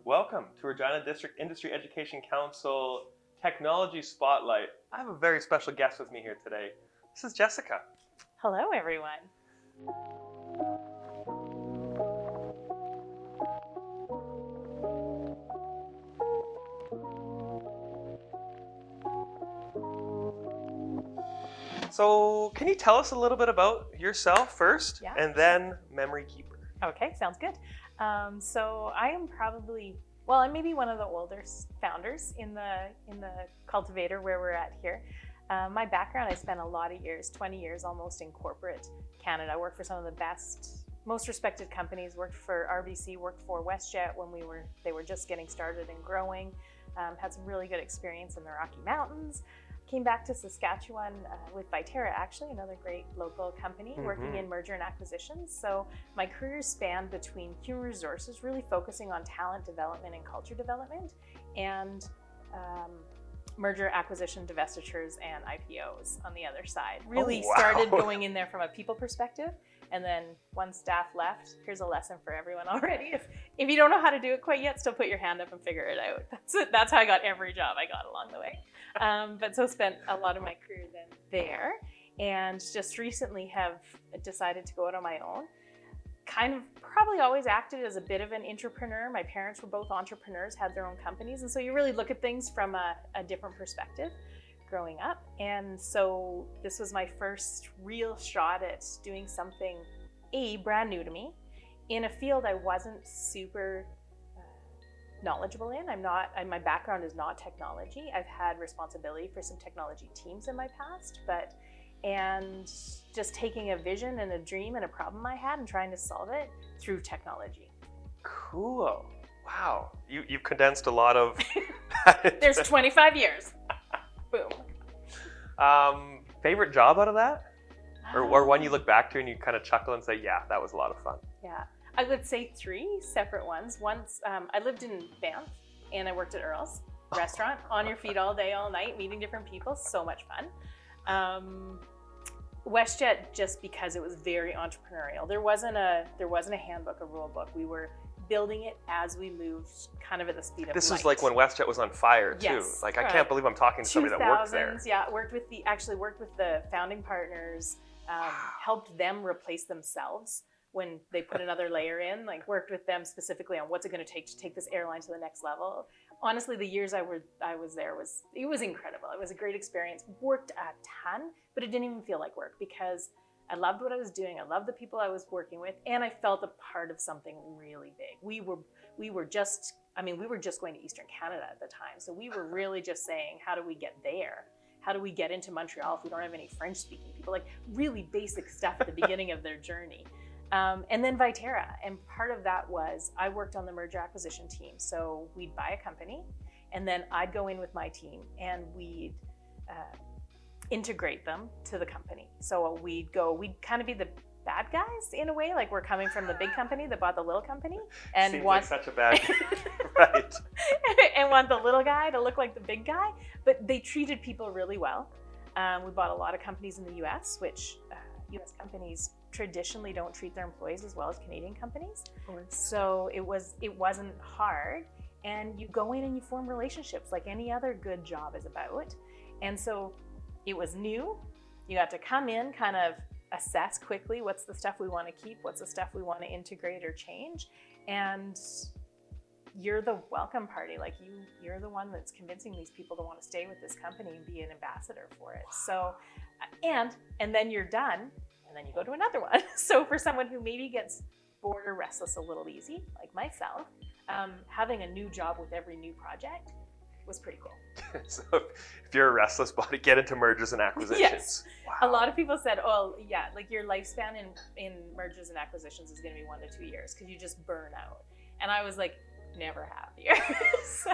Welcome to Regina District Industry Education Council Technology Spotlight. I have a very special guest with me here today. This is Jessica. Hello, everyone. So can you tell us a little bit about yourself first, Yeah. and then memoryKPR? Okay, sounds good. So I am probably, well, I'm maybe one of the older founders in the cultivator where we're at here. My background, I spent a lot of years, 20 years almost, in corporate Canada. I worked for some of the best, most respected companies. Worked for RBC, worked for WestJet when they were just getting started and growing. Had some really good experience in the Rocky Mountains. Came back to Saskatchewan with Viterra, actually, another great local company working in merger and acquisitions. So my career spanned between human resources, really focusing on talent development and culture development, and merger, acquisition, divestitures, and IPOs on the other side. Really started going in there from a people perspective. And then once staff left, here's a lesson for everyone already. If you don't know how to do it quite yet, still put your hand up and figure it out. That's how I got every job I got along the way. But so spent a lot of my career then there, and just recently have decided to go out on my own. Kind of probably always acted as a bit of an entrepreneur. My parents were both entrepreneurs, had their own companies. And so you really look at things from a different perspective growing up. And so this was my first real shot at doing something, brand new to me, in a field I wasn't super knowledgeable in. My background is not technology. I've had responsibility for some technology teams in my past, and just taking a vision and a dream and a problem I had and trying to solve it through technology. Cool. Wow. You've condensed a lot of... There's 25 years. Boom. Favorite job out of that? Or one you look back to and you kind of chuckle and say, yeah, that was a lot of fun. Yeah. I would say three separate ones. Once, I lived in Banff and I worked at Earl's restaurant, on your feet all day, all night, meeting different people. So much fun. WestJet, just because it was very entrepreneurial. There wasn't a handbook, a rule book. We were building it as we moved, kind of at the speed of light. This was like when WestJet was on fire too. Yes, like I can't believe I'm talking to somebody that works there. Yeah, worked with the founding partners, helped them replace themselves when they put another layer in, like worked with them specifically on what's it going to take this airline to the next level. Honestly, the years I was there was incredible. It was a great experience. Worked a ton, but it didn't even feel like work because I loved what I was doing. I loved the people I was working with, and I felt a part of something really big. We were just going to Eastern Canada at the time, so we were really just saying, how do we get there? How do we get into Montreal if we don't have any French-speaking people? Like really basic stuff at the beginning of their journey. And then Viterra, and part of that was I worked on the merger acquisition team. So we'd buy a company, and then I'd go in with my team, and we'd integrate them to the company. So we'd kind of be the bad guys in a way, like we're coming from the big company that bought the little company, and seems like such a bad right. And want the little guy to look like the big guy. But they treated people really well. We bought a lot of companies in the U.S., which U.S. companies traditionally don't treat their employees as well as Canadian companies. So it wasn't hard, and you go in and you form relationships like any other good job is about. And so it was new. You got to come in, kind of assess quickly what's the stuff we want to keep, what's the stuff we want to integrate or change, and you're the welcome party. Like you're the one that's convincing these people to want to stay with this company and be an ambassador for it. So, and then you're done, and then you go to another one. So for someone who maybe gets bored or restless a little easy, like myself, having a new job with every new project was pretty cool. So if you're a restless body, get into mergers and acquisitions. Yes. Wow. A lot of people said, oh yeah, like your lifespan in mergers and acquisitions is going to be 1 to 2 years because you just burn out. And I was like, never happier. so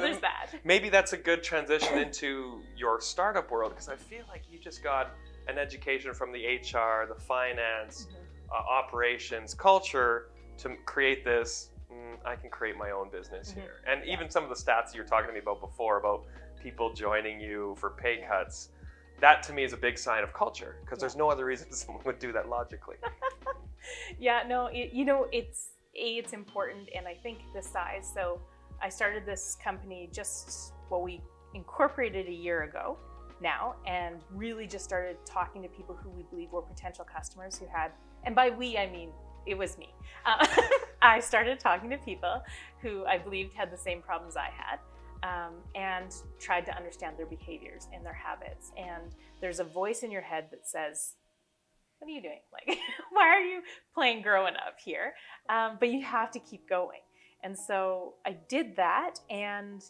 there's that. Maybe that's a good transition into your startup world, because I feel like you just got an education from the HR, the finance, operations, culture to create this, I can create my own business here. And even some of the stats you were talking to me about before, about people joining you for pay cuts, that to me is a big sign of culture, because there's no other reason someone would do that logically. Yeah, no, it's it's important, and I think the size. So I started this company we incorporated a year ago now, and really just started talking to people who we believe were potential customers who had, and by we, I mean, it was me. I started talking to people who I believed had the same problems I had, and tried to understand their behaviors and their habits. And there's a voice in your head that says, what are you doing? Like, why are you playing growing up here? But you have to keep going. And so I did that, and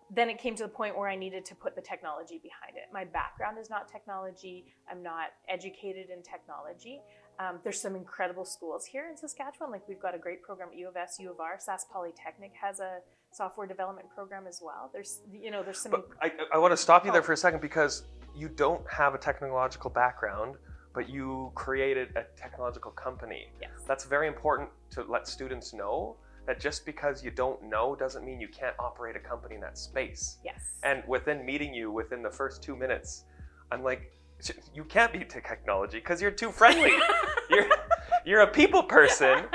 then it came to the point where I needed to put the technology behind it. My background is not technology. I'm not educated in technology. There's some incredible schools here in Saskatchewan. Like, we've got a great program at U of S, U of R. Sask Polytechnic has a software development program as well. There's some. But I want to stop you there for a second, because you don't have a technological background, but you created a technological company. Yes. That's very important to let students know, that just because you don't know doesn't mean you can't operate a company in that space. Yes. And within meeting you, within the first 2 minutes, I'm like, you can't be technology because you're too friendly. you're a people person.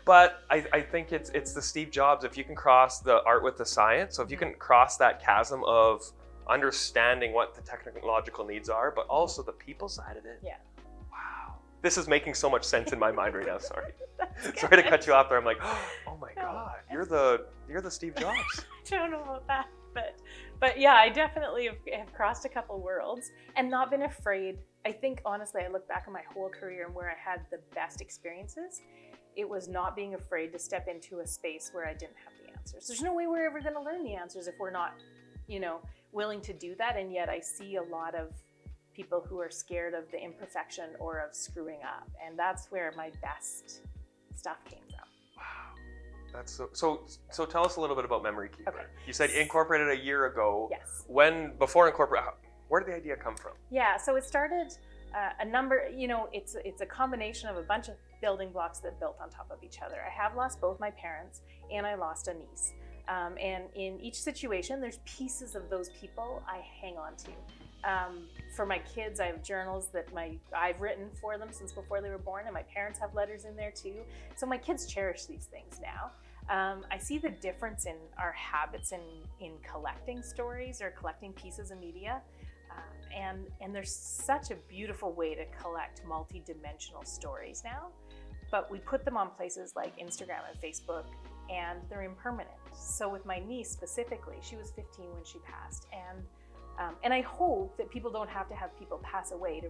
But I think it's the Steve Jobs. If you can cross the art with the science, so if you can cross that chasm of understanding what the technological needs are, but also the people side of it. Yeah. Wow. This is making so much sense in my mind right now. Sorry. Sorry to cut you off there. I'm like, oh my God, you're the Steve Jobs. I don't know about that, but yeah, I definitely have crossed a couple worlds and not been afraid. I think honestly, I look back on my whole career and where I had the best experiences, it was not being afraid to step into a space where I didn't have the answers. There's no way we're ever going to learn the answers if we're not, willing to do that. And yet I see a lot of people who are scared of the imperfection or of screwing up. And that's where my best stuff came from. Wow. That's so tell us a little bit about memoryKPR. Okay. You said you incorporated a year ago. Yes. Before incorporate, where did the idea come from? Yeah, so it started a number, it's a combination of a bunch of building blocks that built on top of each other. I have lost both my parents, and I lost a niece. And in each situation, there's pieces of those people I hang on to. For my kids, I have journals that I've written for them since before they were born, and my parents have letters in there too. So my kids cherish these things now. I see the difference in our habits in collecting stories or collecting pieces of media. And there's such a beautiful way to collect multi-dimensional stories now, but we put them on places like Instagram and Facebook, and they're impermanent. So with my niece specifically, she was 15 when she passed, and I hope that people don't have to have people pass away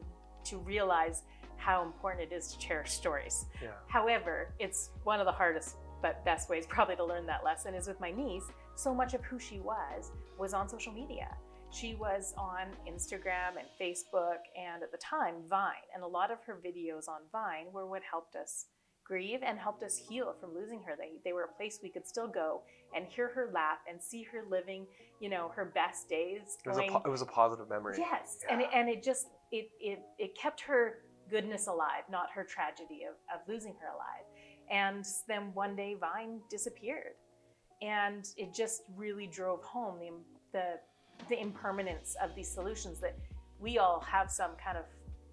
to realize how important it is to cherish stories. Yeah. However, it's one of the hardest but best ways probably to learn that lesson is with my niece. So much of who she was on social media. She was on Instagram and Facebook, and at the time, Vine. And a lot of her videos on Vine were what helped us grieve and helped us heal from losing her. They were a place we could still go and hear her laugh and see her living, her best days. It was a positive memory. Yes, yeah. and it just, it kept her goodness alive, not her tragedy of losing her alive. And then one day Vine disappeared, and it just really drove home the impermanence of these solutions, that we all have some kind of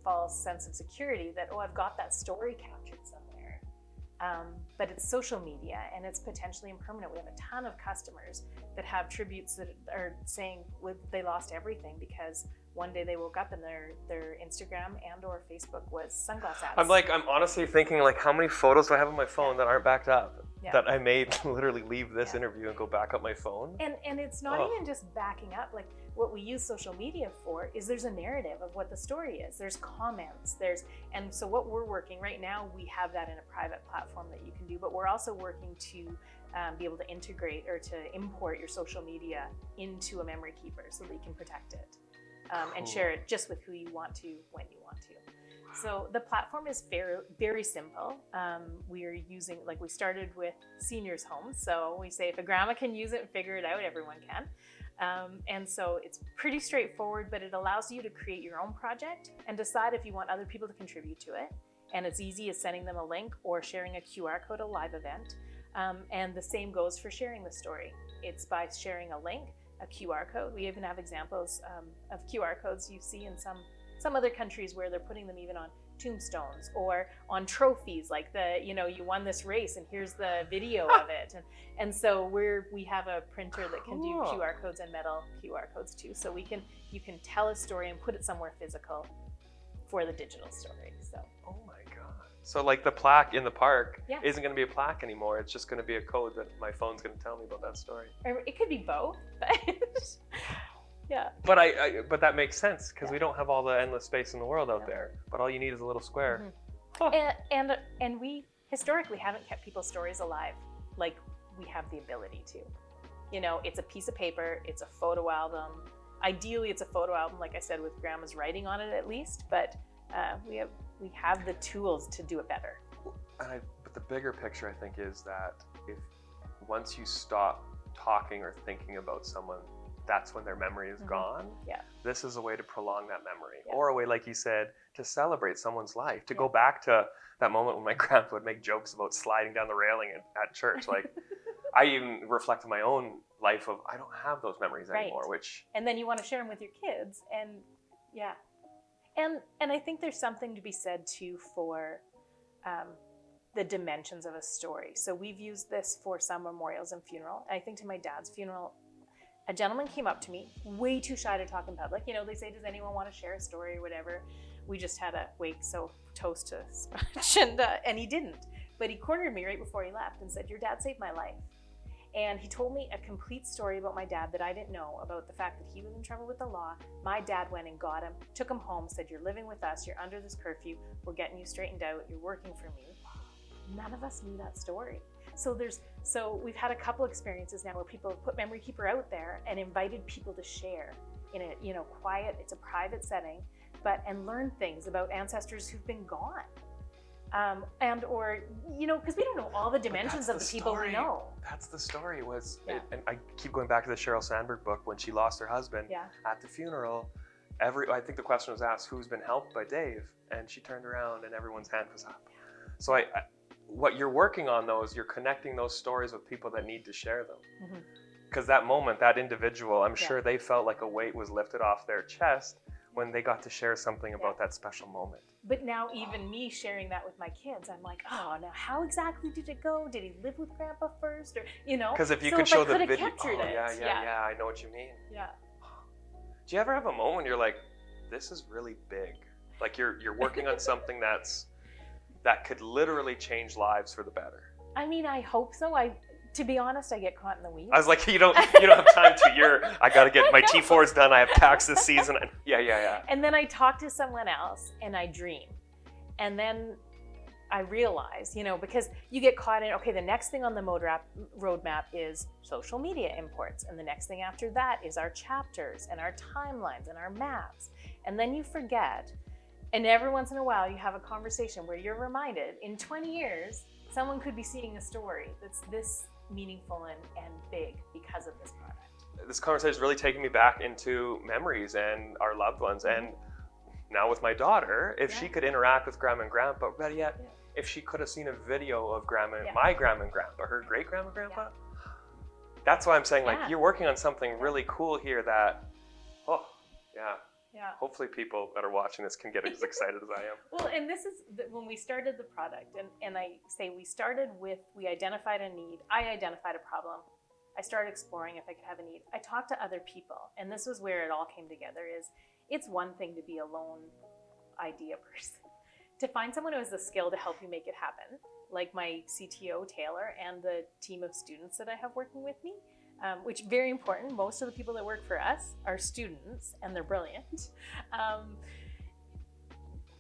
false sense of security that, I've got that story captured somewhere. But it's social media, and it's potentially impermanent. We have a ton of customers that have tributes that are saying they lost everything because one day they woke up and their Instagram and or Facebook was sunglass ads. I'm honestly thinking, like, how many photos do I have on my phone that aren't backed up? Yeah. That I may literally leave this interview and go back up my phone. And it's not even just backing up. Like, what we use social media for is there's a narrative of what the story is. There's comments, and so what we're working right now, we have that in a private platform that you can do, but we're also working to be able to integrate or to import your social media into a memoryKPR so that you can protect it. And share it just with who you want to, when you want to. So the platform is very, very simple. We are using, we started with seniors' homes. So we say if a grandma can use it and figure it out, everyone can. And so it's pretty straightforward, but it allows you to create your own project and decide if you want other people to contribute to it. And it's easy as sending them a link or sharing a QR code, a live event. And the same goes for sharing the story. It's by sharing a link, a QR code. We even have examples of QR codes you see in some other countries where they're putting them even on tombstones or on trophies, like you won this race and here's the video of it. And so we have a printer that can do QR codes and metal QR codes too. So you can tell a story and put it somewhere physical for the digital story. So. Oh my God. So like the plaque in the park Yeah. isn't going to be a plaque anymore. It's just going to be a code that my phone's going to tell me about that story. Or it could be both, but yeah. But but that makes sense because we don't have all the endless space in the world out there. But all you need is a little square. And we historically haven't kept people's stories alive like we have the ability to. It's a piece of paper, it's a photo album. Ideally, it's a photo album, like I said, with grandma's writing on it at least. But we have the tools to do it better. But the bigger picture, I think, is that if once you stop talking or thinking about someone, that's when their memory is gone. Yeah. This is a way to prolong that memory, Yeah. or a way, like you said, to celebrate someone's life. To go back to that moment when my grandpa would make jokes about sliding down the railing at church. Like, I even reflect on my own life of I don't have those memories anymore. Which and then you want to share them with your kids, and yeah. And I think there's something to be said too for the dimensions of a story. So we've used this for some memorials and funeral. I think to my dad's funeral, a gentleman came up to me, way too shy to talk in public. They say, does anyone want to share a story or whatever? We just had a wake, so toast to scotch, and he didn't. But he cornered me right before he left and said, your dad saved my life. And he told me a complete story about my dad that I didn't know, about the fact that he was in trouble with the law. My dad went and got him, took him home, said, you're living with us, you're under this curfew, we're getting you straightened out, you're working for me. None of us knew that story. So we've had a couple experiences now where people have put memoryKPR out there and invited people to share in a quiet, it's a private setting, and learn things about ancestors who've been gone. Because we don't know all the dimensions of the people we know. That's the story. And I keep going back to the Sheryl Sandberg book when she lost her husband at the funeral. I think the question was asked, who's been helped by Dave? And she turned around and everyone's hand was up. So what you're working on though is you're connecting those stories with people that need to share them. Because that moment, that individual, I'm sure they felt like a weight was lifted off their chest when they got to share something about that special moment. But now even me sharing that with my kids, I'm like, oh, now how exactly did it go? Did he live with grandpa first? Or, Because if you could show the video. Yeah, I know what you mean. Yeah. Do you ever have a moment when you're like, this is really big? Like you're working on something that could literally change lives for the better. I mean, I hope so. To be honest, I get caught in the weeds. I was like, you don't have time to. I got to get my T4s done. I have tax this season. Yeah. And then I talk to someone else and I dream. And then I realize, because you get caught in, okay, the next thing on the roadmap is social media imports. And the next thing after that is our chapters and our timelines and our maps. And then you forget. And every once in a while, you have a conversation where you're reminded, in 20 years, someone could be seeing a story that's this meaningful and big because of this product. This conversation is really taking me back into memories and our loved ones. And now with my daughter, if she could interact with grandma and grandpa, better yet, if she could have seen a video of my grandma and grandpa, her great grandma and grandpa, that's why I'm saying, like, you're working on something really cool here that, hopefully people that are watching this can get as excited as I am. Well, and this is when we started the product, and I say we started with, we identified a need, I identified a problem, I started exploring if I could have a need. I talked to other people, and this was where it all came together, is it's one thing to be a lone idea person. To find someone who has the skill to help you make it happen, like my CTO, Taylor, and the team of students that I have working with me, which is very important. Most of the people that work for us are students, and they're brilliant.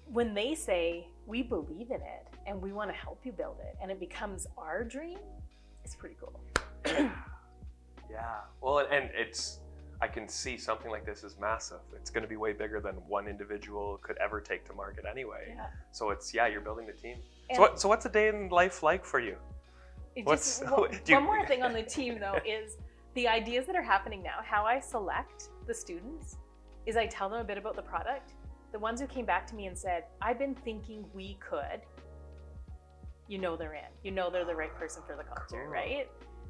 When they say, we believe in it, and we want to help you build it, and it becomes our dream, it's pretty cool. Yeah. Well, and I can see something like this is massive. It's going to be way bigger than one individual could ever take to market anyway. Yeah. So you're building the team. And so what's a day in life like for you? One more thing on the team though is the ideas that are happening now. How I select the students is I tell them a bit about the product. The ones who came back to me and said, I've been thinking we could, they're in. They're the right person for the culture, right?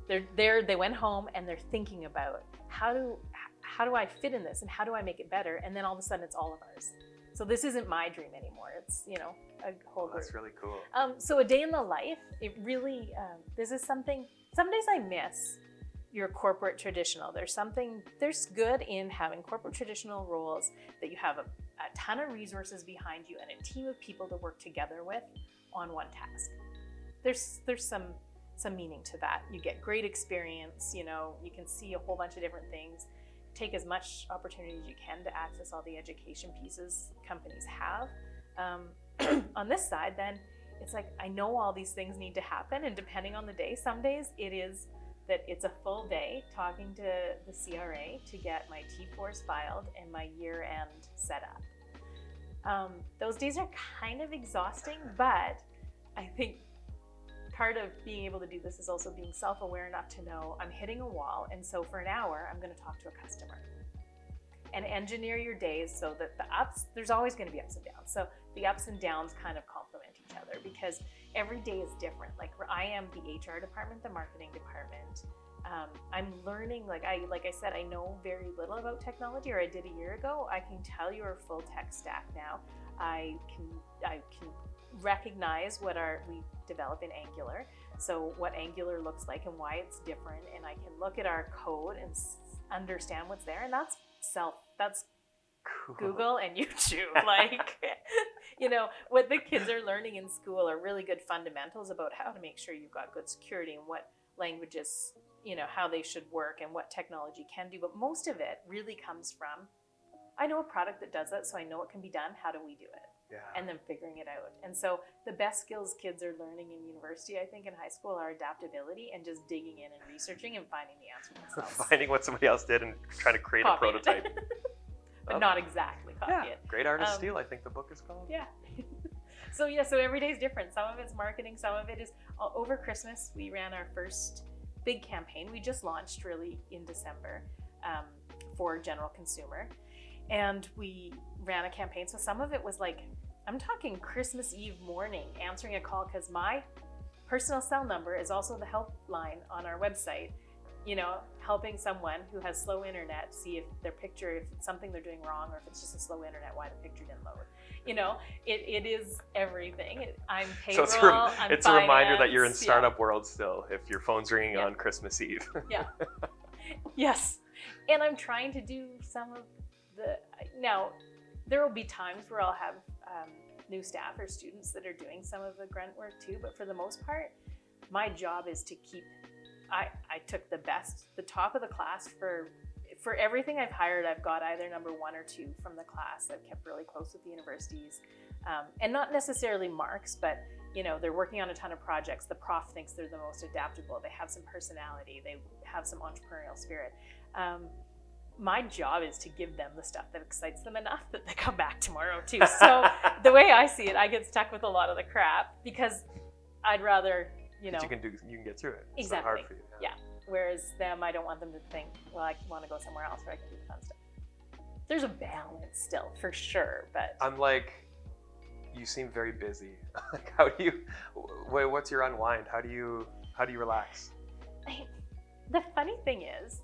They went home and they're thinking about how do I fit in this and how do I make it better? And then all of a sudden it's all of ours. So this isn't my dream anymore. It's, you know, a whole group. That's really cool. So a day in the life, it really, this is something, some days I miss your corporate traditional. There's good in having corporate traditional roles that you have a ton of resources behind you and a team of people to work together with on one task. There's some meaning to that. You get great experience, you know, you can see a whole bunch of different things, take as much opportunity as you can to access all the education pieces companies have. On this side, then, it's like, I know all these things need to happen, and depending on the day, some days it is that it's a full day talking to the CRA to get my T4s filed and my year-end set up. Those days are kind of exhausting, but I think part of being able to do this is also being self-aware enough to know I'm hitting a wall, and so for an hour, I'm going to talk to a customer. And engineer your days so that the ups, there's always going to be ups and downs. So the ups and downs kind of complement each other because every day is different. Like I am the HR department, the marketing department. I'm learning, like I said, I know very little about technology, or I did a year ago. I can tell you our full tech stack now. I can recognize we develop in Angular. So what Angular looks like and why it's different. And I can look at our code and understand what's there. And that's cool. Google and YouTube. Like, you know, what the kids are learning in school are really good fundamentals about how to make sure you've got good security and what languages, you know, how they should work and what technology can do. But most of it really comes from, I know a product that does that, so I know it can be done. How do we do it? Yeah. And then figuring it out. And so the best skills kids are learning in university, I think, in high school are adaptability and just digging in and researching and finding the answer themselves. Finding what somebody else did and trying to create a prototype. But not exactly copy it. Great Artist Steal, I think the book is called. Yeah. So every day is different. Some of it's marketing, some of it is over Christmas. We ran our first big campaign. We just launched really in December for general consumer. And we ran a campaign. So some of it was like, I'm talking Christmas Eve morning, answering a call because my personal cell number is also the helpline on our website, you know, helping someone who has slow internet see if their picture, if it's something they're doing wrong or if it's just a slow internet, why the picture didn't load. You know, it is everything. I'm payroll, so it's a reminder that you're in startup world still if your phone's ringing on Christmas Eve. Yeah. Yes. And I'm trying to do some of now, there will be times where I'll have new staff or students that are doing some of the grunt work too, but for the most part, my job is to keep, I took the top of the class for everything I've hired. I've got either number 1 or 2 from the class. I've kept really close with the universities, and not necessarily marks, but you know, they're working on a ton of projects. The prof thinks they're the most adaptable. They have some personality. They have some entrepreneurial spirit. My job is to give them the stuff that excites them enough that they come back tomorrow too. So the way I see it, I get stuck with a lot of the crap because I'd rather, you know. You can get through it. It's exactly. not hard for you. Yeah. Whereas them, I don't want them to think, well, I want to go somewhere else where I can do the fun stuff. There's a balance still, for sure, but. I'm like, you seem very busy. Like, how do you, what's your unwind? How do you relax? The funny thing is,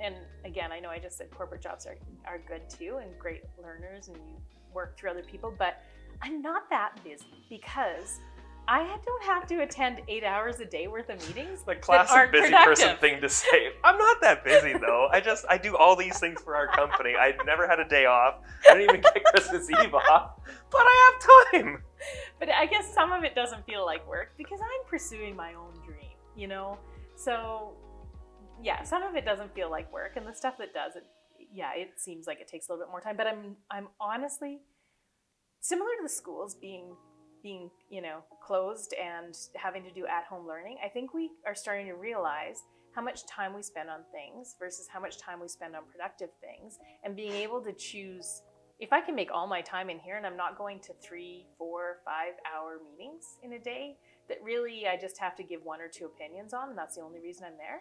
and again, I know I just said corporate jobs are good too and great learners and you work through other people, but I'm not that busy because I don't have to attend 8 hours a day worth of meetings. The classic busy person thing to say. I'm not that busy though. I do all these things for our company. I never had a day off. I didn't even get Christmas Eve off, but I have time. But I guess some of it doesn't feel like work because I'm pursuing my own dream, you know? So yeah, some of it doesn't feel like work, and the stuff that does, it seems like it takes a little bit more time. But I'm honestly, similar to the schools being you know, closed and having to do at-home learning, I think we are starting to realize how much time we spend on things versus how much time we spend on productive things, and being able to choose, if I can make all my time in here and I'm not going to 3, 4, 5-hour meetings in a day that really I just have to give 1 or 2 opinions on, and that's the only reason I'm there,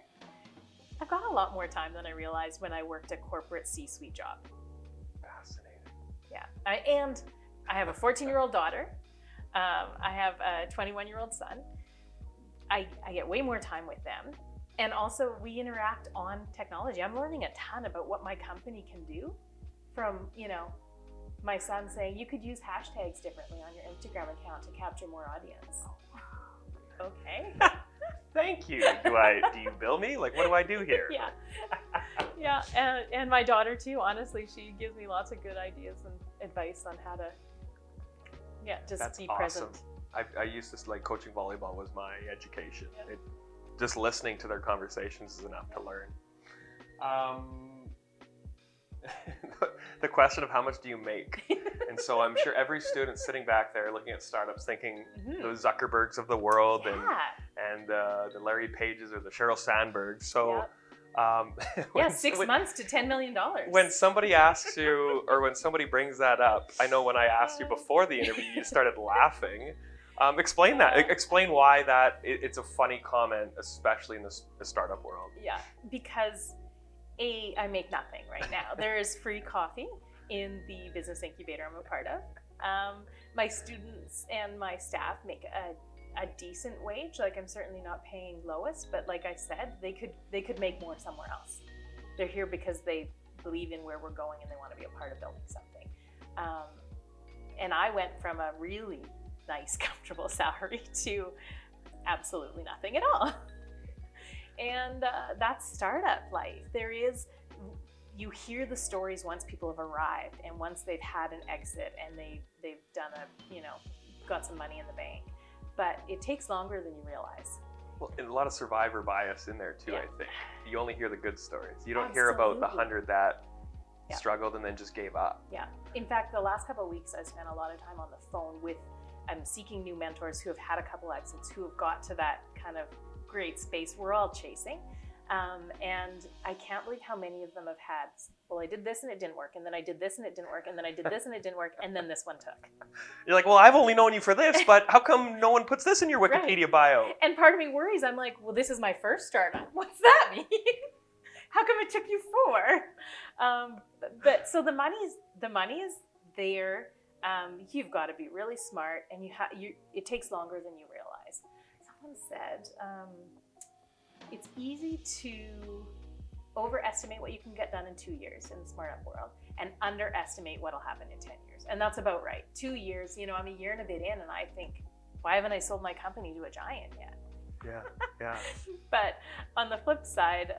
I've got a lot more time than I realized when I worked a corporate C-suite job. Fascinating. Yeah, and I have a 14-year-old daughter. I have a 21-year-old son. I get way more time with them. And also we interact on technology. I'm learning a ton about what my company can do from, you know, my son saying you could use hashtags differently on your Instagram account to capture more audience. Okay. Thank you. Do you bill me? Like, what do I do here? Yeah. Yeah, and my daughter too, honestly, she gives me lots of good ideas and advice on how to, just That's be awesome. present. I used to, like, coaching volleyball was my education. Yeah. Just listening to their conversations is enough to learn. The question of how much do you make? And so I'm sure every student sitting back there looking at startups thinking those Zuckerbergs of the world and the Larry Pages or the Sheryl Sandbergs. So 6 months to $10 million. When somebody asks you, or when somebody brings that up, I know when I asked you before the interview, you started laughing. Explain that. Explain why it's a funny comment, especially in the startup world. Yeah, because I make nothing right now. There is free coffee in the business incubator I'm a part of. My students and my staff make a decent wage. Like, I'm certainly not paying lowest, but like I said, they could make more somewhere else. They're here because they believe in where we're going and they want to be a part of building something. And I went from a really nice, comfortable salary to absolutely nothing at all. And that's startup life. You hear the stories once people have arrived and once they've had an exit and they've done got some money in the bank. But it takes longer than you realize. Well, and a lot of survivor bias in there too, I think. You only hear the good stories. You don't hear Absolutely. about the 100 that struggled and then just gave up. Yeah. In fact, the last couple of weeks, I spent a lot of time on the phone I'm seeking new mentors who have had a couple exits, who have got to that kind of great space we're all chasing. And I can't believe how many of them have had, well, I did this and it didn't work, and then I did this and it didn't work, and then I did this and it didn't work, and then this one took. You're like, well, I've only known you for this, but how come no one puts this in your Wikipedia bio? And part of me worries. I'm like, well, this is my first startup. What's that mean? How come it took you 4? But so the money is there. You've got to be really smart, and it takes longer than you realize. Someone said, it's easy to overestimate what you can get done in 2 years in the startup world and underestimate what'll happen in 10 years. And that's about right. 2 years, I'm a year and a bit in, and I think, why haven't I sold my company to a giant yet? Yeah. But on the flip side,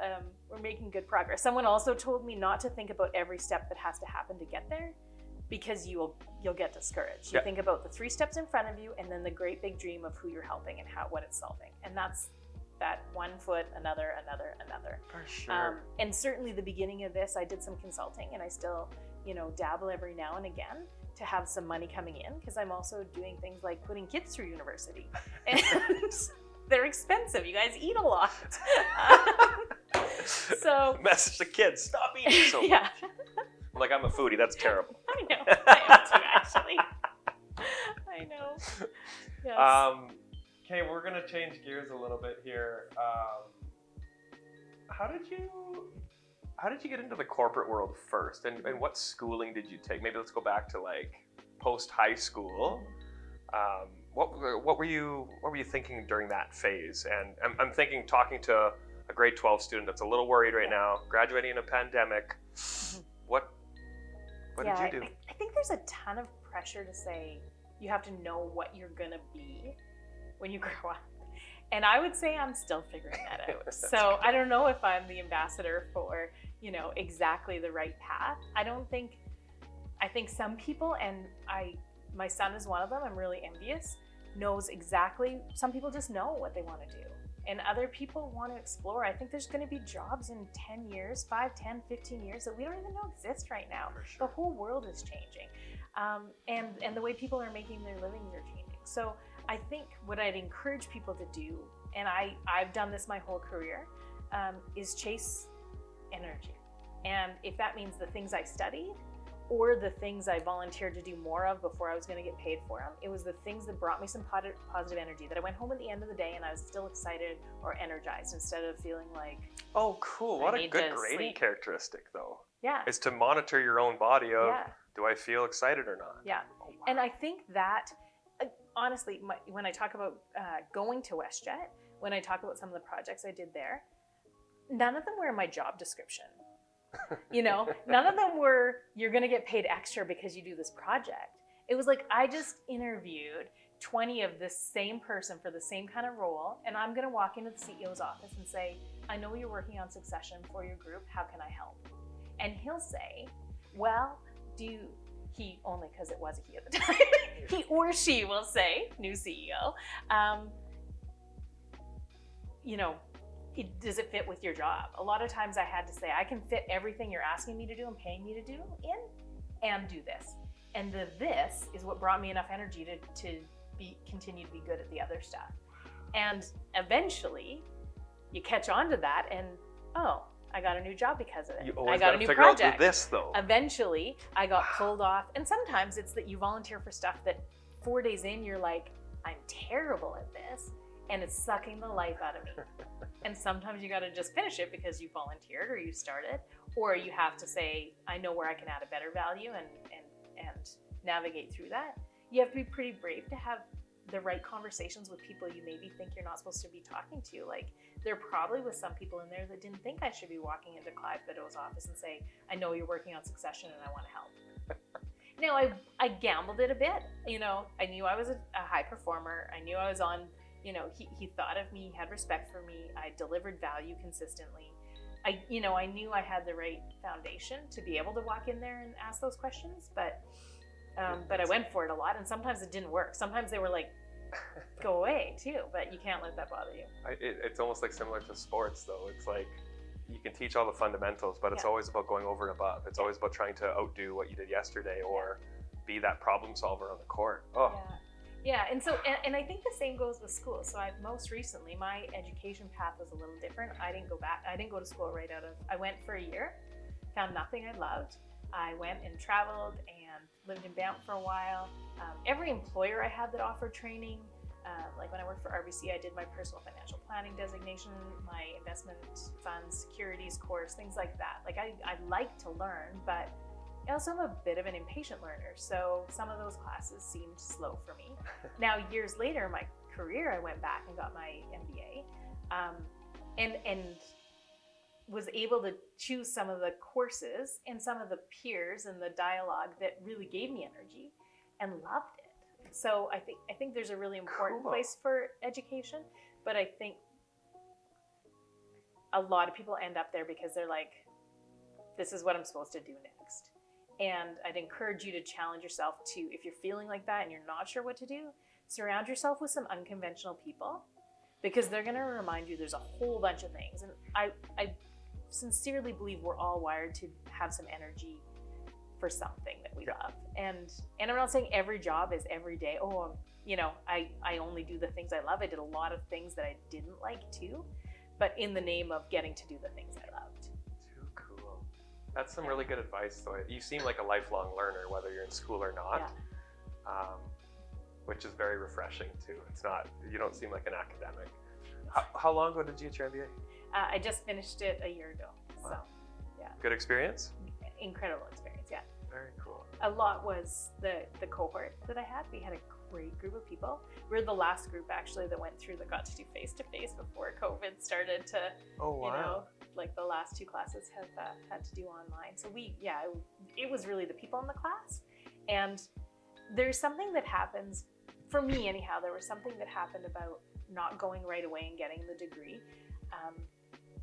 we're making good progress. Someone also told me not to think about every step that has to happen to get there, because you'll get discouraged. You think about the 3 steps in front of you, and then the great big dream of who you're helping and what it's solving. And that's that 1 foot, another. For sure. And certainly the beginning of this, I did some consulting, and I still, dabble every now and again to have some money coming in, because I'm also doing things like putting kids through university. And they're expensive. You guys eat a lot. So message the kids, stop eating so much. Like, I'm a foodie, that's terrible. I know, I am too, actually. I know. Yes. Okay, we're gonna change gears a little bit here. How did you get into the corporate world first, and what schooling did you take? Maybe let's go back to like post high school. What were you thinking during that phase? And I'm thinking, talking to a grade 12 student that's a little worried right now, graduating in a pandemic. What did you do? I think there's a ton of pressure to say you have to know what you're gonna be when you grow up. And I would say I'm still figuring that out. So I don't know if I'm the ambassador for, exactly the right path. I think some people, and my son is one of them, I'm really envious, knows exactly, some people just know what they want to do. And other people want to explore. I think there's going to be jobs in 10 years, 5, 10, 15 years that we don't even know exist right now. Sure. The whole world is changing. And the way people are making their livings are changing. So I think what I'd encourage people to do, and I've done this my whole career, is chase energy. And if that means the things I studied or the things I volunteered to do more of before I was going to get paid for them, it was the things that brought me some positive energy, that I went home at the end of the day and I was still excited or energized, instead of feeling like, oh, cool. What a good grading characteristic, though. Yeah. Is to monitor your own body of, do I feel excited or not? Yeah. Oh, wow. And I think that, honestly, when I talk about going to WestJet, when I talk about some of the projects I did there, none of them were in my job description. You know, none of them were, you're going to get paid extra because you do this project. It was like, I just interviewed 20 of this same person for the same kind of role, and I'm going to walk into the CEO's office and say, I know you're working on succession for your group. How can I help? And he'll say, well, he, only because it was a he at the time, he or she will say, new CEO, you know, does it fit with your job? A lot of times I had to say, I can fit everything you're asking me to do and paying me to do in, and do this. And this is what brought me enough energy to continue to be good at the other stuff. And eventually you catch on to that and, oh, I got a new job because of it. You always I got a new figure project. out this though. Eventually I got pulled off. And sometimes it's that you volunteer for stuff that 4 days in, you're like, I'm terrible at this. And it's sucking the life out of me. And sometimes you got to just finish it because you volunteered or you started, or you have to say, I know where I can add a better value and navigate through that. You have to be pretty brave to have the right conversations with people you maybe think you're not supposed to be talking to. Like, there probably was some people in there that didn't think I should be walking into Clive Biddow's office and say, I know you're working on succession and I want to help. Now, I gambled it a bit. You know, I knew I was a high performer. I knew I was on, you know, he thought of me, he had respect for me. I delivered value consistently. I knew I had the right foundation to be able to walk in there and ask those questions, but I went for it a lot, and sometimes it didn't work. Sometimes they were like, go away too, but you can't let that bother you. It's almost like similar to sports though. It's like you can teach all the fundamentals, but it's always about going over and above. It's always about trying to outdo what you did yesterday or be that problem solver on the court. Oh. Yeah, and so, and I think the same goes with school. So most recently, my education path was a little different. I didn't go to school I went for a year, found nothing I loved. I went and traveled and lived in Banff for a while. Every employer I had that offered training, like when I worked for RBC, I did my personal financial planning designation, my investment funds, securities course, things like that. Like I like to learn, but I also am a bit of an impatient learner, so some of those classes seemed slow for me. Now, years later in my career, I went back and got my MBA, and was able to choose some of the courses and some of the peers and the dialogue that really gave me energy, and loved it. So I think there's a really important place for education, but I think a lot of people end up there because they're like, this is what I'm supposed to do next. And I'd encourage you to challenge yourself to, if you're feeling like that and you're not sure what to do, surround yourself with some unconventional people, because they're going to remind you there's a whole bunch of things. And I sincerely believe we're all wired to have some energy for something that we love. And I'm not saying every job is every day, I only do the things I love. I did a lot of things that I didn't like too, but in the name of getting to do the things I loved. That's some really good advice, though. You seem like a lifelong learner, whether you're in school or not, which is very refreshing too. You don't seem like an academic. How long ago did you get your MBA? I just finished it a year ago. So, yeah. Good experience? Incredible experience, yeah. Very cool. A lot was the cohort that I had. We had a great group of people. We were the last group actually that went through that got to do face-to-face before COVID started to, like the last 2 classes have had to do online. So it was really the people in the class. And there's something that happens, for me anyhow, there was something that happened about not going right away and getting the degree.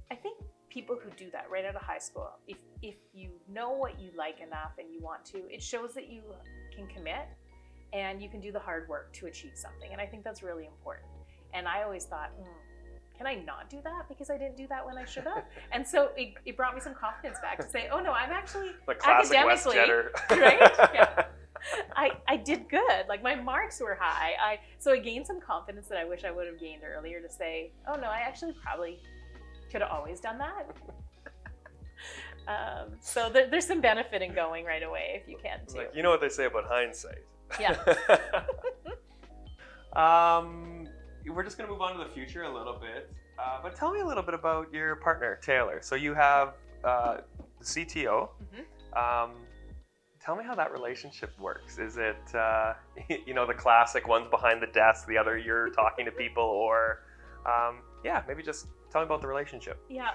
I think people who do that right out of high school, if you know what you like enough and you want to, it shows that you can commit and you can do the hard work to achieve something. And I think that's really important. And I always thought, can I not do that because I didn't do that when I should have? And so it brought me some confidence back to say, oh no, I'm actually academically, right? Yeah. I did good. Like my marks were high. So I gained some confidence that I wish I would have gained earlier to say, oh no, I actually probably could have always done that. So there's some benefit in going right away if you can too. Like, you know what they say about hindsight. Yeah. We're just going to move on to the future a little bit, but tell me a little bit about your partner, Taylor. So you have the CTO. Mm-hmm. Tell me how that relationship works. Is it, the classic one's behind the desk, the other you're talking to people, or maybe just tell me about the relationship. Yeah,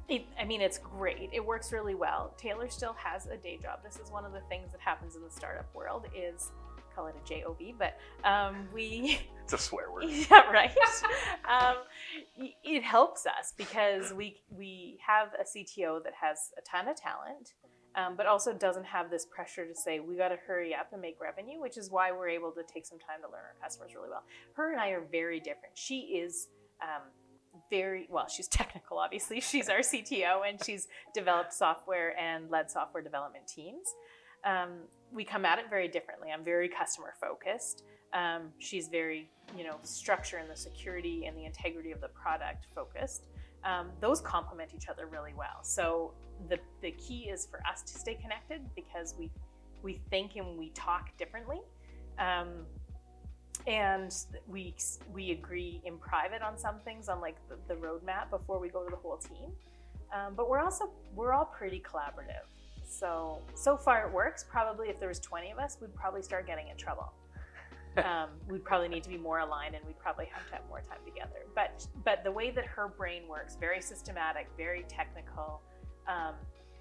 I mean, it's great. It works really well. Taylor still has a day job. This is one of the things that happens in the startup world is, call it a job, but It's a swear word. Yeah, right. It helps us because we have a CTO that has a ton of talent, but also doesn't have this pressure to say, we got to hurry up and make revenue, which is why we're able to take some time to learn our customers really well. Her and I are very different. She is she's technical, obviously. She's our CTO, and she's developed software and led software development teams. We come at it very differently. I'm very customer focused. She's very, structure and the security and the integrity of the product focused. Those complement each other really well. So the key is for us to stay connected because we think and we talk differently. And we agree in private on some things, on like the roadmap before we go to the whole team. But we're all pretty collaborative. So far it works. Probably if there was 20 of us, we'd probably start getting in trouble. We'd probably need to be more aligned, and we'd probably have to have more time together. But the way that her brain works, very systematic, very technical.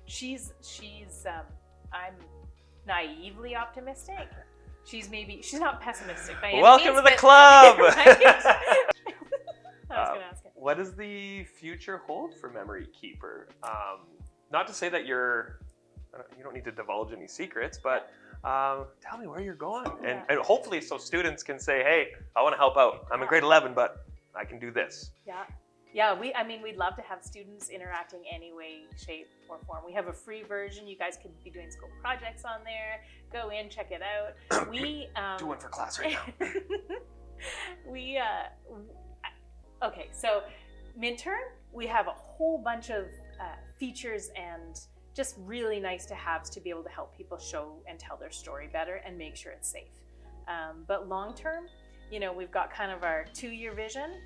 She's I'm naively optimistic. She's not pessimistic by any Welcome means, to the club. Right? I was going to ask it. What does the future hold for MemoryKPR? Not to say that you don't need to divulge any secrets, but tell me where you're going. And hopefully so students can say, hey, I want to help out. I'm in grade 11, but I can do this. Yeah, we'd love to have students interacting any way, shape, or form. We have a free version. You guys could be doing school projects on there. Go in, check it out. Do one for class right now. Okay, so midterm, we have a whole bunch of features and just really nice to haves to be able to help people show and tell their story better and make sure it's safe. But long term, we've got kind of our 2-year vision.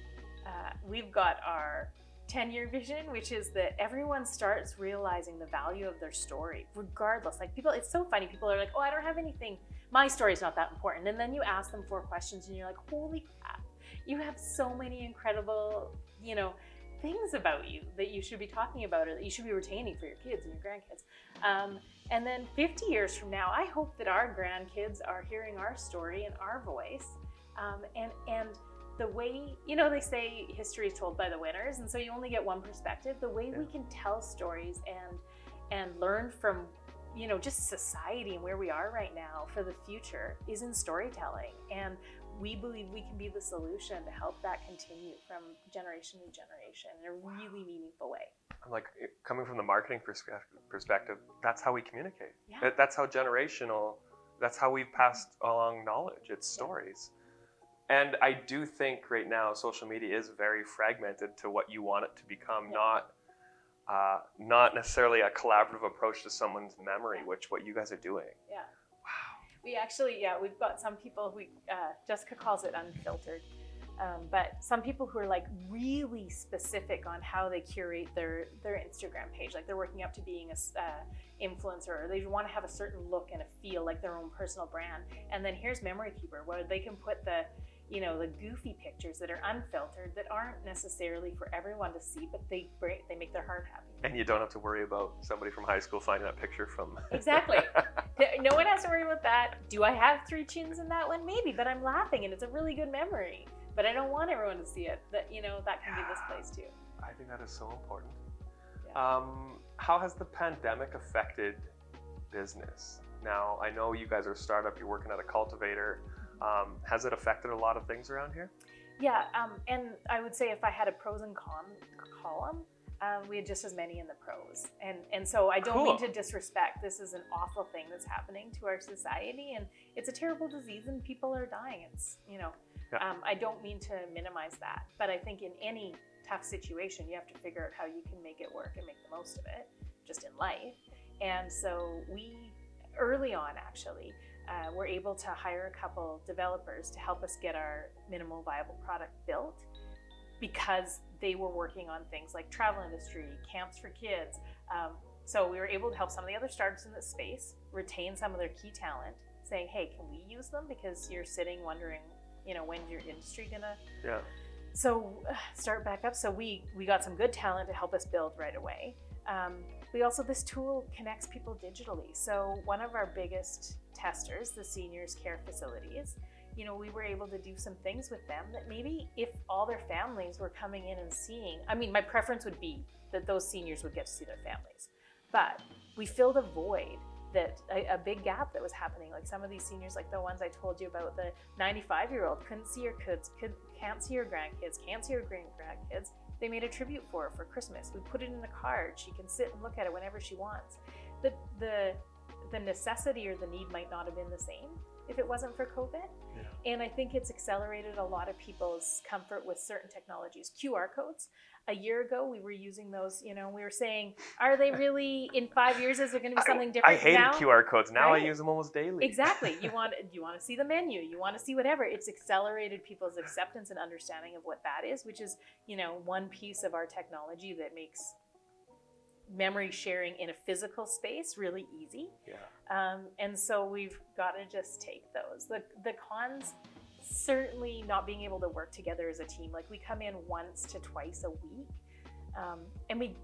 We've got our 10-year vision, which is that everyone starts realizing the value of their story, regardless. Like it's so funny. People are like, oh, I don't have anything. My story's not that important. And then you ask them 4 questions and you're like, holy crap, you have so many incredible, things about you that you should be talking about or that you should be retaining for your kids and your grandkids. And then 50 years from now, I hope that our grandkids are hearing our story and our voice. And the way, they say history is told by the winners, and so you only get one perspective. The way we can tell stories and learn from, just society and where we are right now for the future is in storytelling. And we believe we can be the solution to help that continue from generation to generation in a really meaningful way. I'm like, coming from the marketing perspective, that's how we communicate. Yeah. That's how that's how we've passed along knowledge. It's stories. And I do think right now social media is very fragmented to what you want it to become, not necessarily a collaborative approach to someone's memory, which what you guys are doing. Yeah. Wow. We actually, we've got some people who, Jessica calls it unfiltered, but some people who are like really specific on how they curate their Instagram page. Like they're working up to being a influencer, or they want to have a certain look and a feel like their own personal brand. And then here's MemoryKPR, where they can put the goofy pictures that are unfiltered, that aren't necessarily for everyone to see, but they make their heart happy. And you don't have to worry about somebody from high school finding that picture from... Exactly. No one has to worry about that. Do I have 3 chins in that one? Maybe, but I'm laughing and it's a really good memory. But I don't want everyone to see it. That can be this place too. I think that is so important. Yeah. How has the pandemic affected business? Now, I know you guys are a startup, you're working at a cultivator. Has it affected a lot of things around here? Yeah, and I would say if I had a pros and cons column, we had just as many in the pros. And so I don't mean to disrespect. This is an awful thing that's happening to our society, and it's a terrible disease and people are dying. It's, I don't mean to minimize that, but I think in any tough situation, you have to figure out how you can make it work and make the most of it, just in life. And so we, early on actually, we're able to hire a couple developers to help us get our minimal viable product built, because they were working on things like travel industry, camps for kids. So we were able to help some of the other startups in this space retain some of their key talent, saying, hey, can we use them? Because you're sitting wondering, when's your industry gonna So start back up. So we got some good talent to help us build right away. We also, this tool connects people digitally. So one of our biggest testers, the seniors care facilities, you know, we were able to do some things with them that maybe if all their families were coming in and seeing, I mean, my preference would be that those seniors would get to see their families, but we filled a void, that a big gap that was happening. Like some of these seniors, like the ones I told you about, the 95-year-old couldn't see her kids, can't see her grandkids, can't see her great-grandkids. They made a tribute for her for Christmas. We put it in a card. She can sit and look at it whenever she wants. The necessity or the need might not have been the same if it wasn't for COVID. Yeah. And I think it's accelerated a lot of people's comfort with certain technologies. QR codes. A year ago, we were using those, you know, we were saying, are they really, in 5 years, is there going to be something different? I hated now, QR codes. Now right? I use them almost daily. Exactly. You want to see the menu. You want to see whatever. It's accelerated people's acceptance and understanding of what that is, which is, you know, one piece of our technology that makes memory sharing in a physical space really easy. Yeah. And so we've got to just take those. The cons, certainly not being able to work together as a team. Like we come in once to twice a week, and we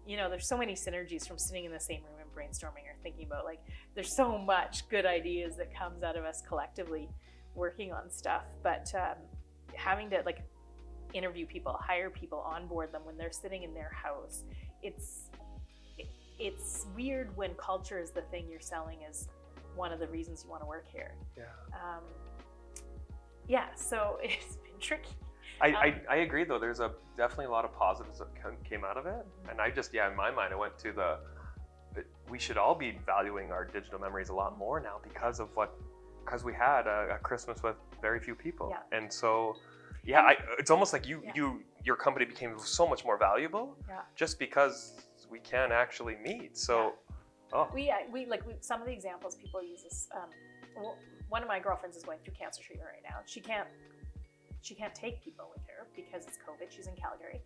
you know, there's so many synergies from sitting in the same room and brainstorming or thinking about, like, there's so much good ideas that comes out of us collectively working on stuff. But having to like interview people, hire people, onboard them when they're sitting in their house, it's weird when culture is the thing you're selling as one of the reasons you want to work here. Yeah. Yeah, so it's been tricky. I agree though. There's definitely a lot of positives that came out of it. And I just, in my mind, I went to we should all be valuing our digital memories a lot more now because we had a Christmas with very few people. Yeah. And so, it's almost like your company became so much more valuable just because we can actually meet. So, we some of the examples people use is, one of my girlfriends is going through cancer treatment right now. She can't take people with her because it's COVID. She's in Calgary.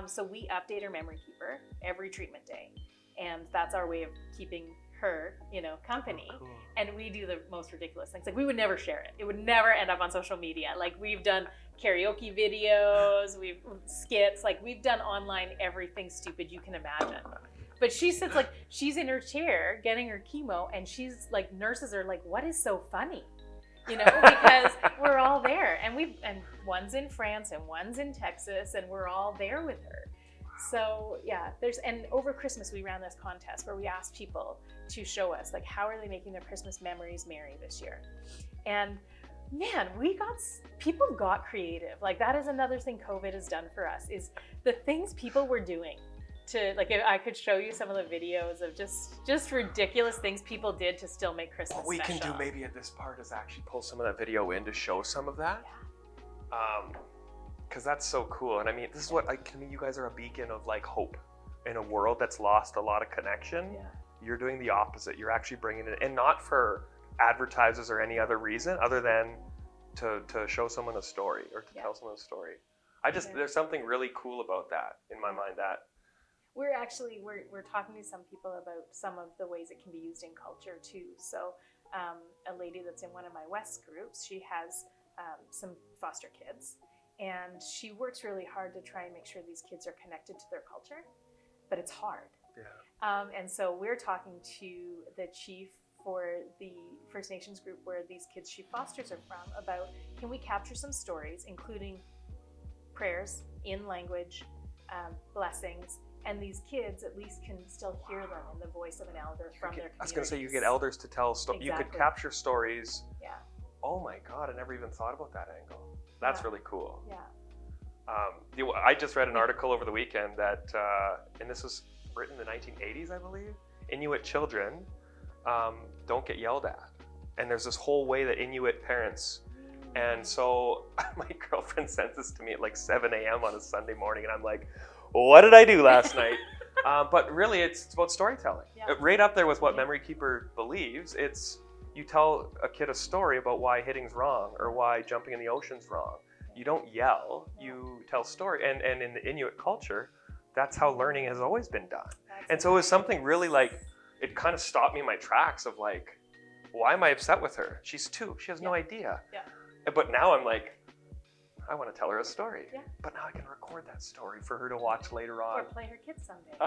So we update her memoryKPR every treatment day. And that's our way of keeping her, you know, company. Oh, cool. And we do the most ridiculous things. Like we would never share it. It would never end up on social media. Like we've done karaoke videos, we've skits, like we've done online everything stupid you can imagine. But she sits like, she's in her chair getting her chemo and she's like, nurses are like, what is so funny? You know, because we're all there and one's in France and one's in Texas and we're all there with her. So and over Christmas we ran this contest where we asked people to show us like, how are they making their Christmas memories merry this year? And man, people got creative. Like that is another thing COVID has done for us, is the things people were doing to, like, if I could show you some of the videos of just ridiculous things people did to still make Christmas special. What we can do maybe at this part is actually pull some of that video in to show some of that. Yeah. Because that's so cool. And I mean, this is what you guys are a beacon of like hope in a world that's lost a lot of connection. Yeah. You're doing the opposite. You're actually bringing it, and not for advertisers or any other reason other than to show someone a story or to tell someone a story. There's something really cool about that in my mind. That we're talking to some people about some of the ways it can be used in culture too. So a lady that's in one of my West groups, she has some foster kids, and she works really hard to try and make sure these kids are connected to their culture, but it's hard. Yeah. And so we're talking to the chief for the First Nations group where these kids she fosters are from about, can we capture some stories, including prayers in language, blessings, and these kids at least can still hear them in the voice of an elder from their community. I was going to say, you get elders to tell stories. Exactly. You could capture stories. Yeah. Oh my God, I never even thought about that angle. That's really cool. Yeah. I just read an article over the weekend that, and this was written in the 1980s, I believe, Inuit children don't get yelled at. And there's this whole way that Inuit parents, and so my girlfriend sent this to me at like 7 a.m. on a Sunday morning, and I'm like, what did I do last night? But really, it's about storytelling. Yeah. Right up there with what memoryKPR believes. It's, you tell a kid a story about why hitting's wrong or why jumping in the ocean's wrong. You don't yell, you tell story. And in the Inuit culture, that's how learning has always been done. And so it was something really like, it kind of stopped me in my tracks of like, why am I upset with her? She's 2, she has no idea. Yeah. But now I'm like, I want to tell her a story. Yeah. But now I can record that story for her to watch later on. Or play her kids someday.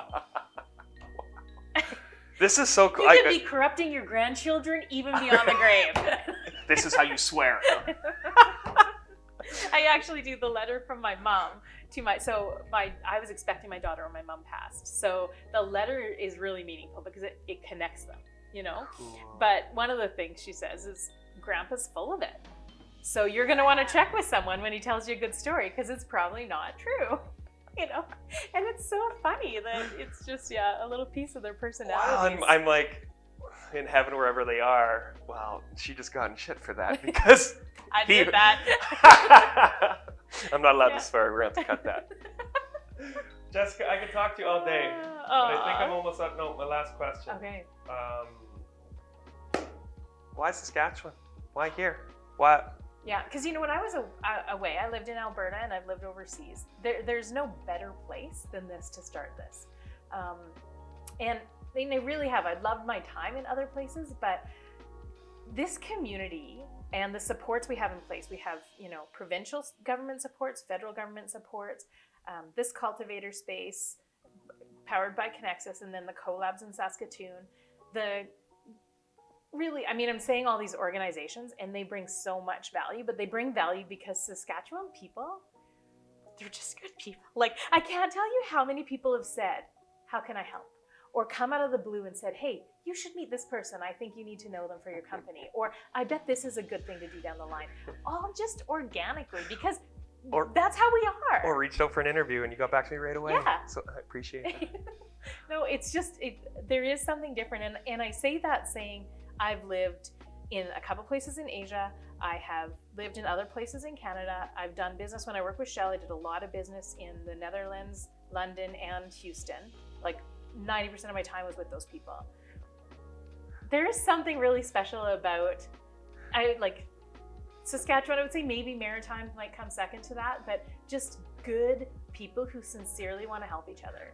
This is so cool. You could be corrupting your grandchildren even beyond the grave. This is how you swear. I actually do the letter from my mom to I was expecting my daughter when my mom passed. So the letter is really meaningful because it connects them, you know? Cool. But one of the things she says is, Grandpa's full of it. So you're going to want to check with someone when he tells you a good story because it's probably not true, you know? And it's so funny that it's just, a little piece of their personality. Wow, I'm like, in heaven wherever they are, well, she just got in shit for that because... I did that. I'm not allowed to swear. We're going to have to cut that. Jessica, I could talk to you all day, but I think I'm almost up. No, my last question. Okay. Why Saskatchewan? Why here? Why? Yeah, because when I was away, I lived in Alberta and I've lived overseas. There's no better place than this to start this. And they really have. I loved my time in other places, but this community and the supports we have in place, we have, provincial government supports, federal government supports, this cultivator space powered by Connexus, and then the collabs in Saskatoon. I'm saying all these organizations and they bring so much value, but they bring value because Saskatchewan people, they're just good people. Like, I can't tell you how many people have said, how can I help? Or come out of the blue and said, hey, you should meet this person. I think you need to know them for your company. Or I bet this is a good thing to do down the line. All just organically, because that's how we are. Or reached out for an interview and you got back to me right away. Yeah. So I appreciate it. No, it's just, there is something different. And I say that saying, I've lived in a couple places in Asia. I have lived in other places in Canada. I've done business when I worked with Shell. I did a lot of business in the Netherlands, London, and Houston. Like 90% of my time was with those people. There is something really special about, Saskatchewan. I would say maybe Maritime might come second to that, but just good people who sincerely want to help each other.